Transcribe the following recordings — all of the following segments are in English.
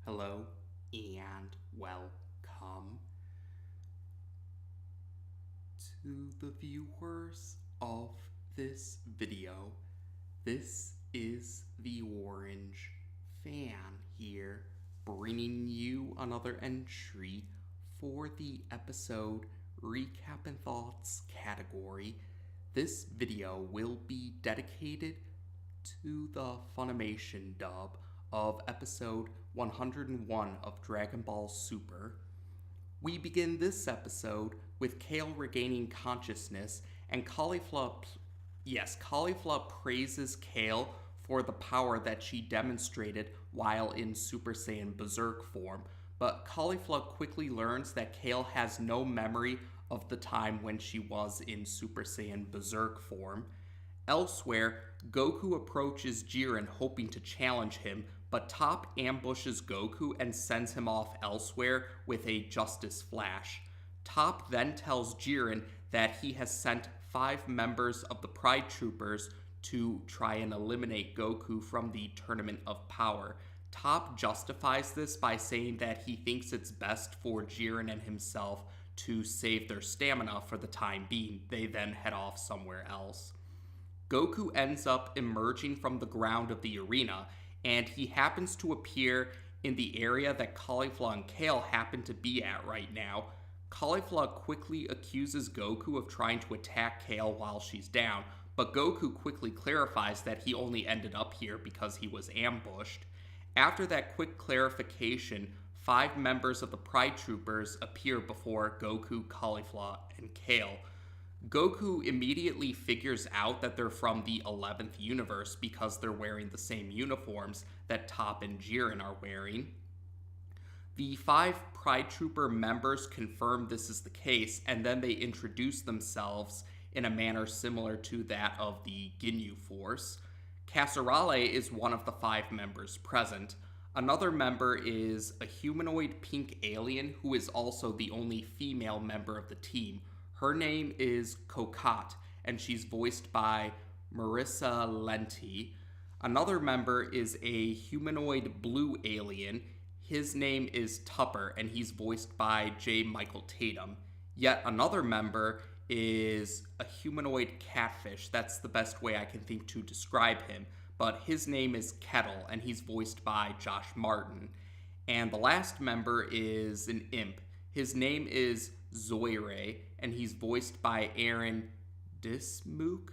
Hello and welcome to the viewers of this video. This is the Orange Fan here, bringing you another entry for the episode Recap and Thoughts category. This video will be dedicated to the FUNimation dub of episode 101 of Dragonball Super. We begin this episode with Kale regaining consciousness, and Caulifla praises Kale for the power that she demonstrated while in Super Saiyan Berserk form, but Caulifla quickly learns that Kale has no memory of the time when she was in Super Saiyan Berserk form. Elsewhere, Goku approaches Jiren hoping to challenge him, but Top ambushes Goku and sends him off elsewhere with a Justice Flash. Top then tells Jiren that he has sent 5 members of the Pride Troopers to try and eliminate Goku from the Tournament of Power. Top justifies this by saying that he thinks it's best for Jiren and himself to save their stamina for the time being. They then head off somewhere else. Goku ends up emerging from the ground of the arena, and he happens to appear in the area that Caulifla and Kale happen to be at right now. Caulifla quickly accuses Goku of trying to attack Kale while she's down, but Goku quickly clarifies that he only ended up here because he was ambushed. After that quick clarification, 5 members of the Pride Troopers appear before Goku, Caulifla, and Kale. Goku immediately figures out that they're from the 11th universe because they're wearing the same uniforms that Top and Jiren are wearing. The 5 Pride Trooper members confirm this is the case, and then they introduce themselves in a manner similar to that of the Ginyu Force. Casserole is one of the 5 members present. Another member is a humanoid pink alien who is also the only female member of the team. Her name is Cocotte, and she's voiced by Marissa Lenti. Another member is a humanoid blue alien. His name is Tupper, and he's voiced by J. Michael Tatum. Yet another member is a humanoid catfish. That's the best way I can think to describe him. But his name is Kettle, and he's voiced by Josh Martin. And the last member is an imp. His name is Zoire, and he's voiced by Aaron Dismuke.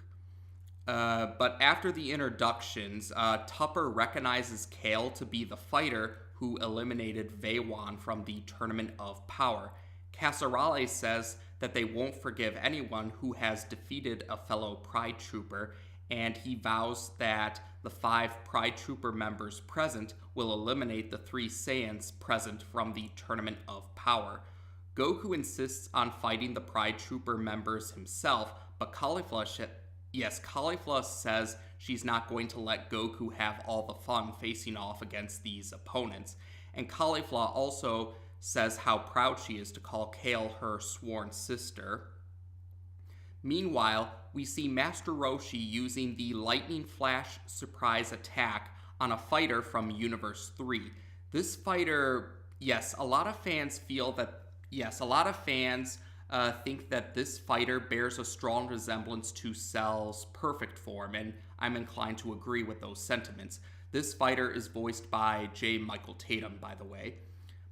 But after the introductions, Tupper recognizes Kale to be the fighter who eliminated Veywan from the Tournament of Power. Casserole says that they won't forgive anyone who has defeated a fellow Pride Trooper, and he vows that the 5 Pride Trooper members present will eliminate the 3 Saiyans present from the Tournament of Power. Goku insists on fighting the Pride Trooper members himself, but Caulifla says she's not going to let Goku have all the fun facing off against these opponents. And Caulifla also says how proud she is to call Kale her sworn sister. Meanwhile, we see Master Roshi using the Lightning Flash surprise attack on a fighter from Universe 3. This fighter, a lot of fans think that this fighter bears a strong resemblance to Cell's perfect form, and I'm inclined to agree with those sentiments. This fighter is voiced by J. Michael Tatum, by the way.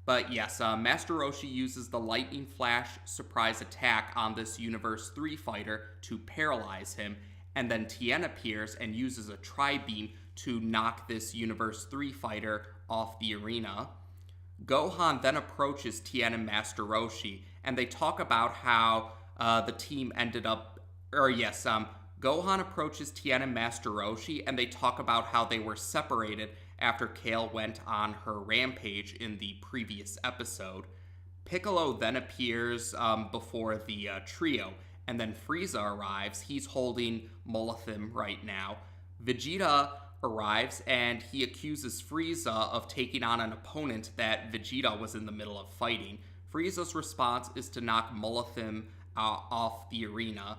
But Master Roshi uses the Lightning Flash surprise attack on this Universe 3 fighter to paralyze him, and then Tien appears and uses a Tri-Beam to knock this Universe 3 fighter off the arena. Gohan then approaches Tien and Master Roshi, and they talk about how the team ended up... Gohan approaches Tien and Master Roshi, and they talk about how they were separated after Kale went on her rampage in the previous episode. Piccolo then appears before the trio, and then Frieza arrives. He's holding Molithim right now. Vegeta arrives, and he accuses Frieza of taking on an opponent that Vegeta was in the middle of fighting. Frieza's response is to knock Molithim off the arena.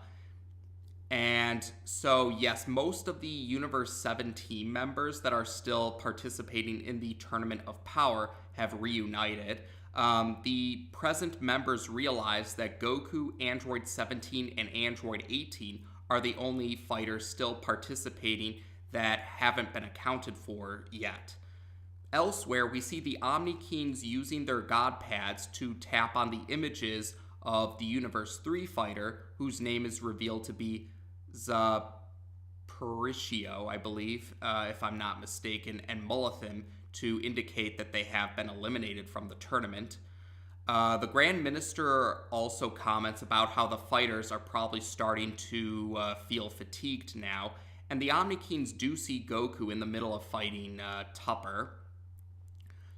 And so, yes, most of the Universe 7 team members that are still participating in the Tournament of Power have reunited. The present members realize that Goku, Android 17, and Android 18 are the only fighters still participating that haven't been accounted for yet. Elsewhere, we see the Omni-Kings using their God Pads to tap on the images of the Universe 3 fighter, whose name is revealed to be Zaporicio, I believe, if I'm not mistaken, and Mullathim, to indicate that they have been eliminated from the tournament. The Grand Minister also comments about how the fighters are probably starting to feel fatigued now, and the Omni-Kings do see Goku in the middle of fighting Tupper.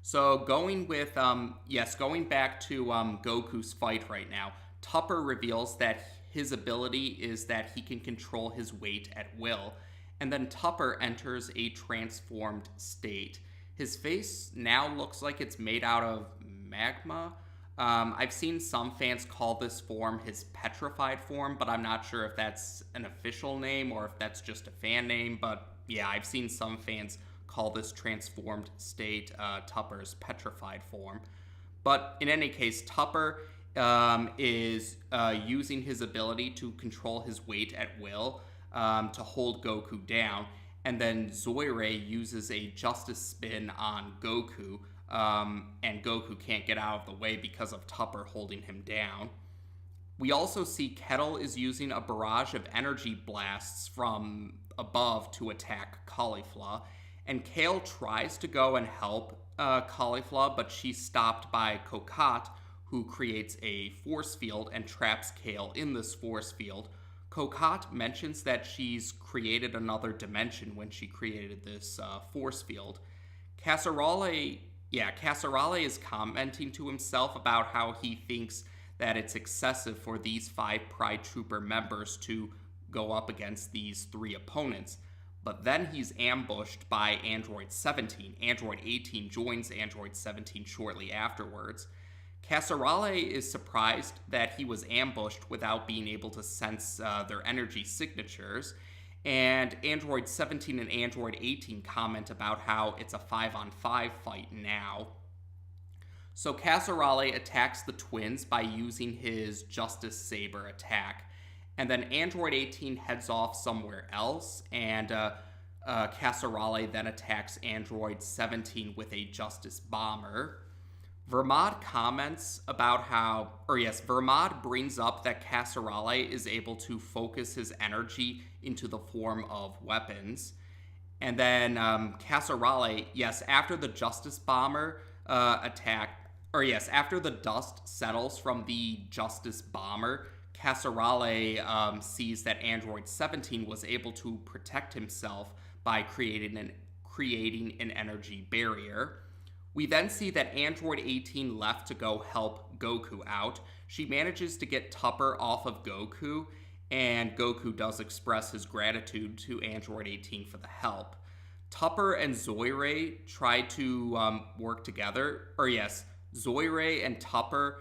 So going back to Goku's fight right now, Tupper reveals that his ability is that he can control his weight at will, and then Tupper enters a transformed state. His face now looks like it's made out of magma. I've seen some fans call this form his petrified form, but I'm not sure if that's an official name or if that's just a fan name. But yeah, I've seen some fans call this transformed state Tupper's petrified form. But in any case, Tupper is using his ability to control his weight at will to hold Goku down. And then Zoirei uses a justice spin on Goku, and Goku can't get out of the way because of Tupper holding him down. We also see Kettle is using a barrage of energy blasts from above to attack Caulifla, and Kale tries to go and help Caulifla, but she's stopped by Cocotte, who creates a force field and traps Kale in this force field. Cocotte mentions that she's created another dimension when she created this force field. Casserole is commenting to himself about how he thinks that it's excessive for these 5 Pride Trooper members to go up against these 3 opponents. But then he's ambushed by Android 17. Android 18 joins Android 17 shortly afterwards. Casserole is surprised that he was ambushed without being able to sense their energy signatures. And Android 17 and Android 18 comment about how it's a 5-on-5 fight now. So Casserole attacks the twins by using his Justice Saber attack. And then Android 18 heads off somewhere else, and Casserole then attacks Android 17 with a Justice Bomber. Vermod brings up that Casserole is able to focus his energy into the form of weapons. And then Casserole, after the Justice Bomber after the dust settles from the Justice Bomber, Casserole sees that Android 17 was able to protect himself by creating an energy barrier. We then see that Android 18 left to go help Goku out. She manages to get Tupper off of Goku, and Goku does express his gratitude to Android 18 for the help. Tupper and Zoirei try to work together. Zoirei and Tupper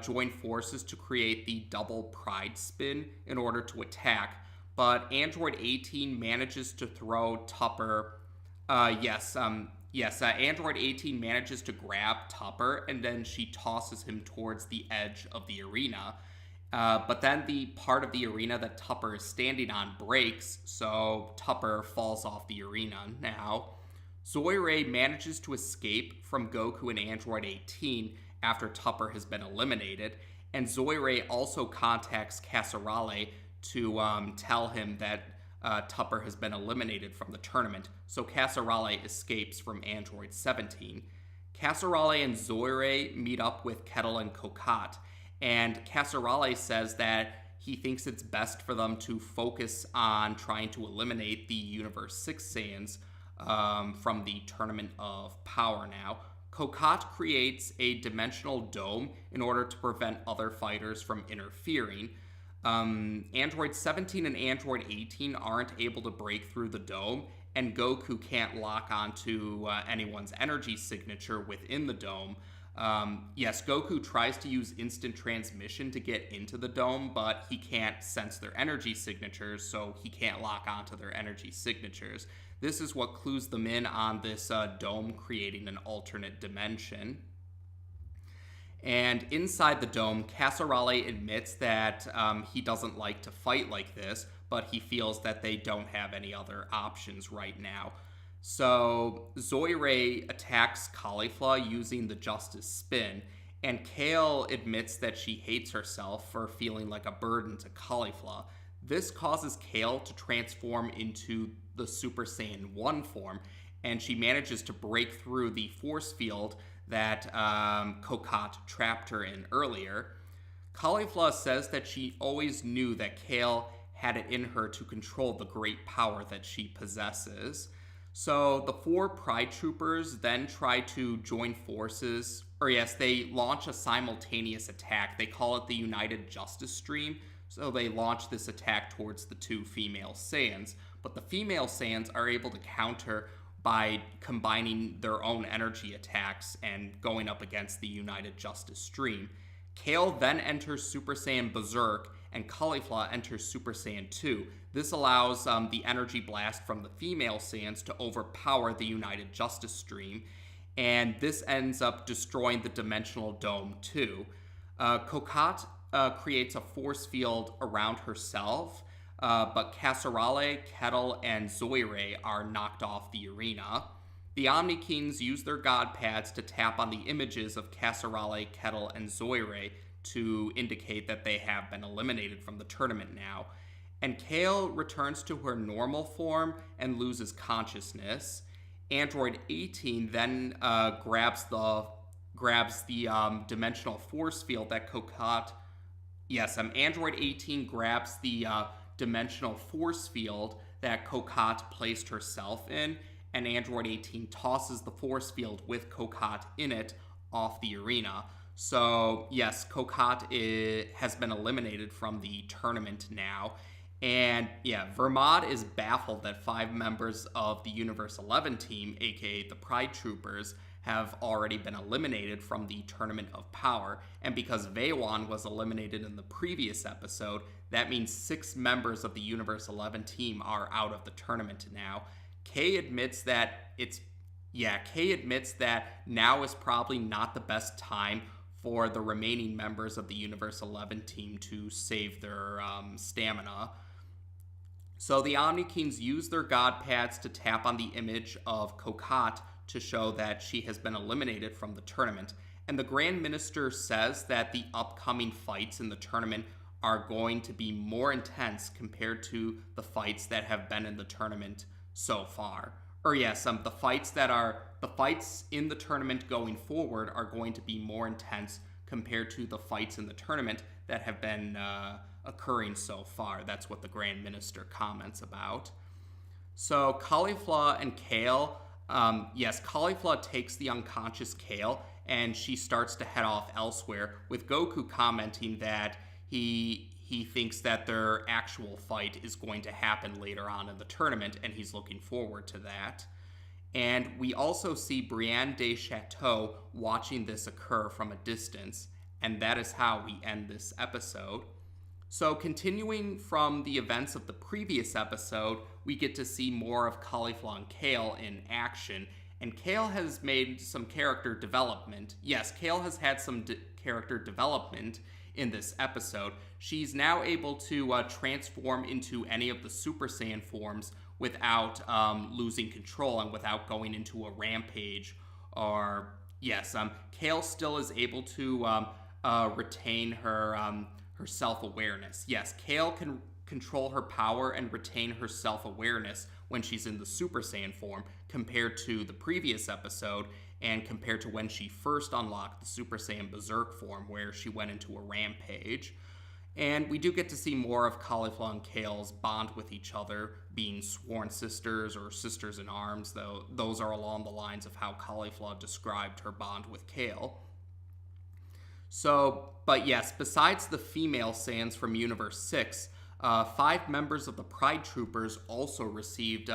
join forces to create the double pride spin in order to attack, but Android 18 manages to throw Tupper. Android 18 manages to grab Tupper, and then she tosses him towards the edge of the arena. But then the part of the arena that Tupper is standing on breaks, so Tupper falls off the arena now. Zoirei manages to escape from Goku and Android 18 after Tupper has been eliminated, and Zoirei also contacts Casserole to tell him that Tupper has been eliminated from the tournament, so Casserole escapes from Android 17. Casserole and Zoirei meet up with Kettle and Cocotte, and Casserole says that he thinks it's best for them to focus on trying to eliminate the Universe 6 Saiyans from the Tournament of Power now. Cocotte creates a dimensional dome in order to prevent other fighters from interfering. Android 17 and Android 18 aren't able to break through the dome, and Goku can't lock onto anyone's energy signature within the dome. Yes, Goku tries to use instant transmission to get into the dome, but he can't sense their energy signatures, so he can't lock onto their energy signatures. This is what clues them in on this dome creating an alternate dimension. And inside the dome, Casserale admits that he doesn't like to fight like this, but he feels that they don't have any other options right now. So Zoire attacks Caulifla using the Justice Spin, and Kale admits that she hates herself for feeling like a burden to Caulifla. This causes Kale to transform into the Super Saiyan 1 form, and she manages to break through the force field that Cocotte trapped her in earlier. Caulifla says that she always knew that Kale had it in her to control the great power that she possesses. So the 4 Pride Troopers then try to join forces, or yes, they launch a simultaneous attack. They call it the United Justice Stream. So they launch this attack towards the 2 female Saiyans. But the female Saiyans are able to counter by combining their own energy attacks and going up against the United Justice Stream. Kale then enters Super Saiyan Berserk, and Caulifla enters Super Saiyan 2. This allows the energy blast from the female Saiyans to overpower the United Justice Stream, and this ends up destroying the Dimensional Dome too. Cocotte creates a force field around herself, but Casserale, Kettle, and Zoire are knocked off the arena. The Omni Kings use their God Pads to tap on the images of Casserale, Kettle, and Zoire to indicate that they have been eliminated from the tournament now. And Kale returns to her normal form and loses consciousness. Android 18 then grabs the dimensional force field that Cocotte... Yes, Android 18 grabs the dimensional force field that Cocotte placed herself in, and Android 18 tosses the force field with Cocotte in it off the arena. So, yes, Cocotte has been eliminated from the tournament now. And, yeah, Vermod is baffled that 5 members of the Universe 11 team, aka the Pride Troopers, have already been eliminated from the Tournament of Power. And because Veywan was eliminated in the previous episode, that means 6 members of the Universe 11 team are out of the tournament now. Kay admits that now is probably not the best time for the remaining members of the Universe 11 team to save their stamina. So the Omni Kings use their God Pads to tap on the image of Cocotte to show that she has been eliminated from the tournament. And the Grand Minister says that the upcoming fights in the tournament are going to be more intense compared to the fights that have been in the tournament so far. Or yes, the fights in the tournament going forward are going to be more intense compared to the fights in the tournament that have been occurring so far. That's what the Grand Minister comments about. So Caulifla and Kale, Caulifla takes the unconscious Kale and she starts to head off elsewhere, with Goku commenting that he thinks that their actual fight is going to happen later on in the tournament, and he's looking forward to that. And we also see Brienne de Chateau watching this occur from a distance, and that is how we end this episode. So continuing from the events of the previous episode, we get to see more of Caulifla and Kale in action, and Kale has made some character development. Yes, Kale has had some character development in this episode. She's now able to transform into any of the Super Saiyan forms without losing control and without going into a rampage. Or, yes, Kale still is able to retain her self-awareness. Yes, Kale can control her power and retain her self-awareness when she's in the Super Saiyan form, compared to the previous episode and compared to when she first unlocked the Super Saiyan Berserk form, where she went into a rampage. And we do get to see more of Caulifla and Kale's bond with each other, being sworn sisters or sisters in arms, though those are along the lines of how Caulifla described her bond with Kale. So, but yes, besides the female Saiyans from Universe 6, 5 members of the Pride Troopers also received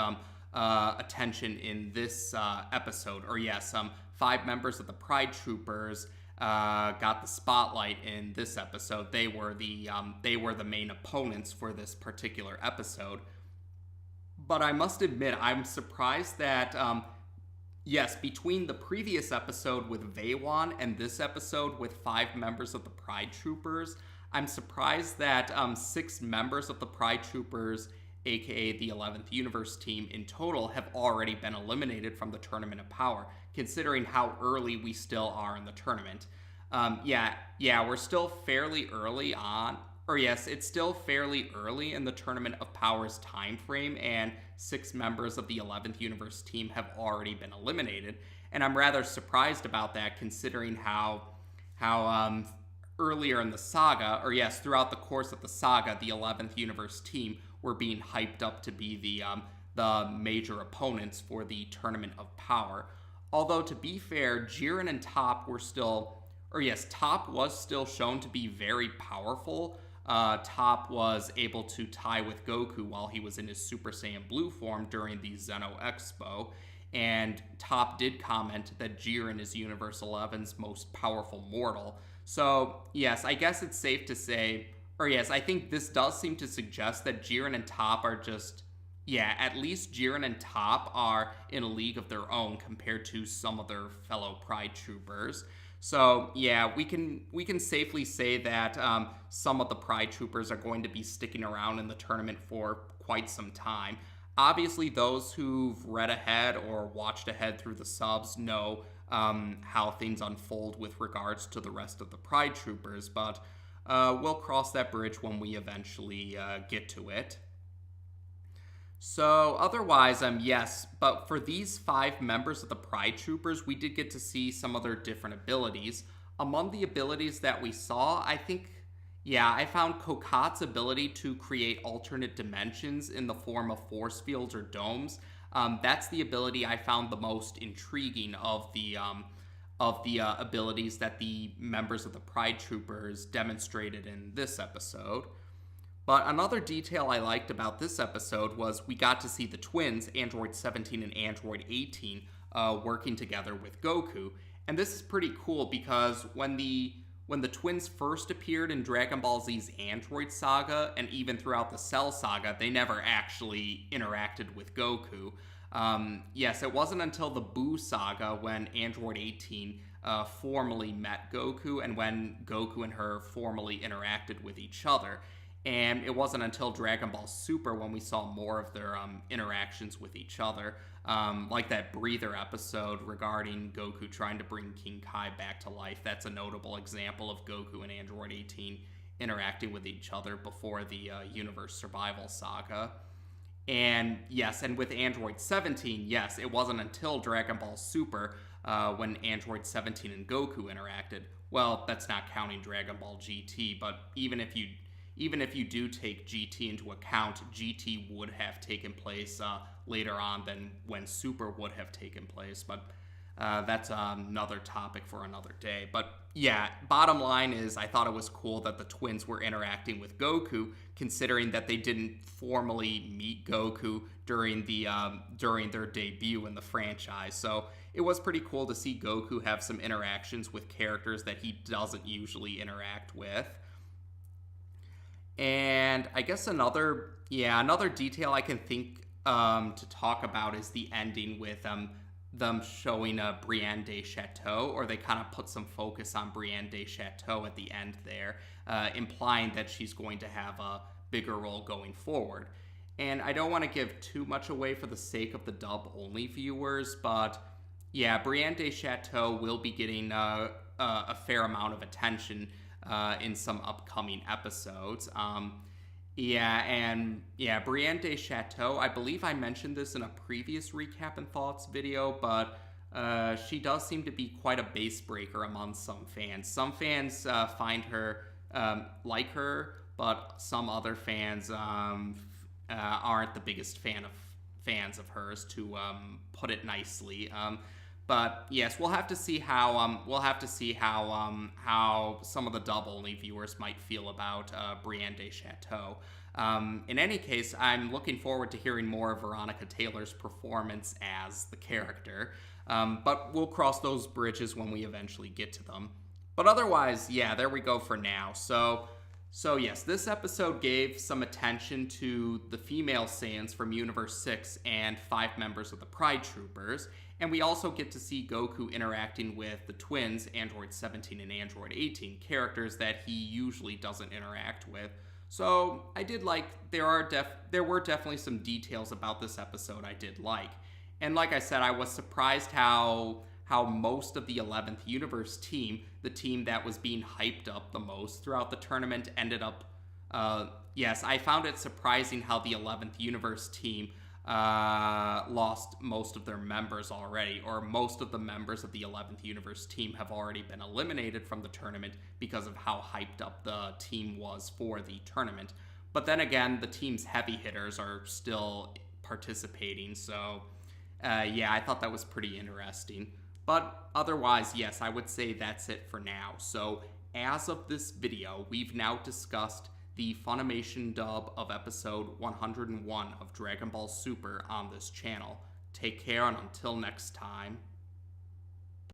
attention in this episode. Or yes, 5 members of the Pride Troopers got the spotlight in this episode. They were the main opponents for this particular episode. But I must admit, I'm surprised that yes, between the previous episode with Veywan and this episode with 5 members of the Pride Troopers, I'm surprised that 6 members of the Pride Troopers, aka the 11th Universe team in total, have already been eliminated from the Tournament of Power, considering how early we still are in the tournament. We're still fairly early on, or yes, it's still fairly early in the Tournament of Power's time frame, and 6 members of the 11th Universe team have already been eliminated, and I'm rather surprised about that, considering how earlier in the saga, or yes, throughout the course of the saga, the 11th Universe team were being hyped up to be the major opponents for the Tournament of Power. Although, to be fair, Jiren and Top were still, or yes, Top was still shown to be very powerful. Top was able to tie with Goku while he was in his Super Saiyan Blue form during the Zeno Expo, and Top did comment that Jiren is Universe 11's most powerful mortal. So, yes, I guess it's safe to say, or yes, I think this does seem to suggest that Jiren and Top are just, at least Jiren and Top are in a league of their own compared to some of their fellow Pride Troopers. So, we can safely say that some of the Pride Troopers are going to be sticking around in the tournament for quite some time. Obviously, those who've read ahead or watched ahead through the subs know how things unfold with regards to the rest of the Pride Troopers, but we'll cross that bridge when we eventually get to it. So otherwise, yes, but for these 5 members of the Pride Troopers, we did get to see some of their different abilities. Among the abilities that we saw, I think, I found Kokat's ability to create alternate dimensions in the form of force fields or domes. That's the ability I found the most intriguing of the abilities that the members of the Pride Troopers demonstrated in this episode. But another detail I liked about this episode was we got to see the twins, Android 17 and Android 18, working together with Goku. And this is pretty cool because when the twins first appeared in Dragon Ball Z's Android saga, and even throughout the Cell saga, they never actually interacted with Goku. It wasn't until the Buu saga when Android 18 formally met Goku, and when Goku and her formally interacted with each other. And it wasn't until Dragon Ball Super when we saw more of their interactions with each other, like that breather episode regarding Goku trying to bring King Kai back to life. That's a notable example of Goku and Android 18 interacting with each other before the Universe Survival Saga. And yes, and with Android 17, yes, it wasn't until Dragon Ball Super when Android 17 and Goku interacted. Well, that's not counting Dragon Ball GT, but even if you do take GT into account, GT would have taken place later on than when Super would have taken place. But that's another topic for another day. But bottom line is I thought it was cool that the twins were interacting with Goku, considering that they didn't formally meet Goku during their debut in the franchise. So it was pretty cool to see Goku have some interactions with characters that he doesn't usually interact with. And I guess another detail I can think to talk about is the ending with them showing Brienne de Chateau, or they kind of put some focus on Brienne de Chateau at the end there, implying that she's going to have a bigger role going forward. And I don't want to give too much away for the sake of the dub-only viewers, but Brienne de Chateau will be getting a fair amount of attention in some upcoming episodes. Brienne de Chateau, I believe I mentioned this in a previous Recap and Thoughts video, but she does seem to be quite a base breaker among some fans. Some fans find her, like her, but some other fans aren't the biggest fans of hers, to put it nicely. But yes, we'll have to see how some of the dub-only viewers might feel about Brienne de Chateau. In any case, I'm looking forward to hearing more of Veronica Taylor's performance as the character. But we'll cross those bridges when we eventually get to them. But otherwise, yeah, there we go for now. So yes, this episode gave some attention to the female Saiyans from Universe 6 and 5 members of the Pride Troopers, and we also get to see Goku interacting with the twins, Android 17 and Android 18, characters that he usually doesn't interact with. So I did like, there were definitely some details about this episode I did like. And like I said, I was surprised how most of the 11th Universe team, the team that was being hyped up the most throughout the tournament, ended up... yes, I found it surprising how the 11th Universe team lost most of their members already, or most of the members of the 11th Universe team have already been eliminated from the tournament because of how hyped up the team was for the tournament. But then again, the team's heavy hitters are still participating, so yeah, I thought that was pretty interesting. But otherwise, yes, I would say that's it for now. So as of this video, we've now discussed the FUNimation dub of episode 101 of Dragon Ball Super on this channel. Take care, and until next time.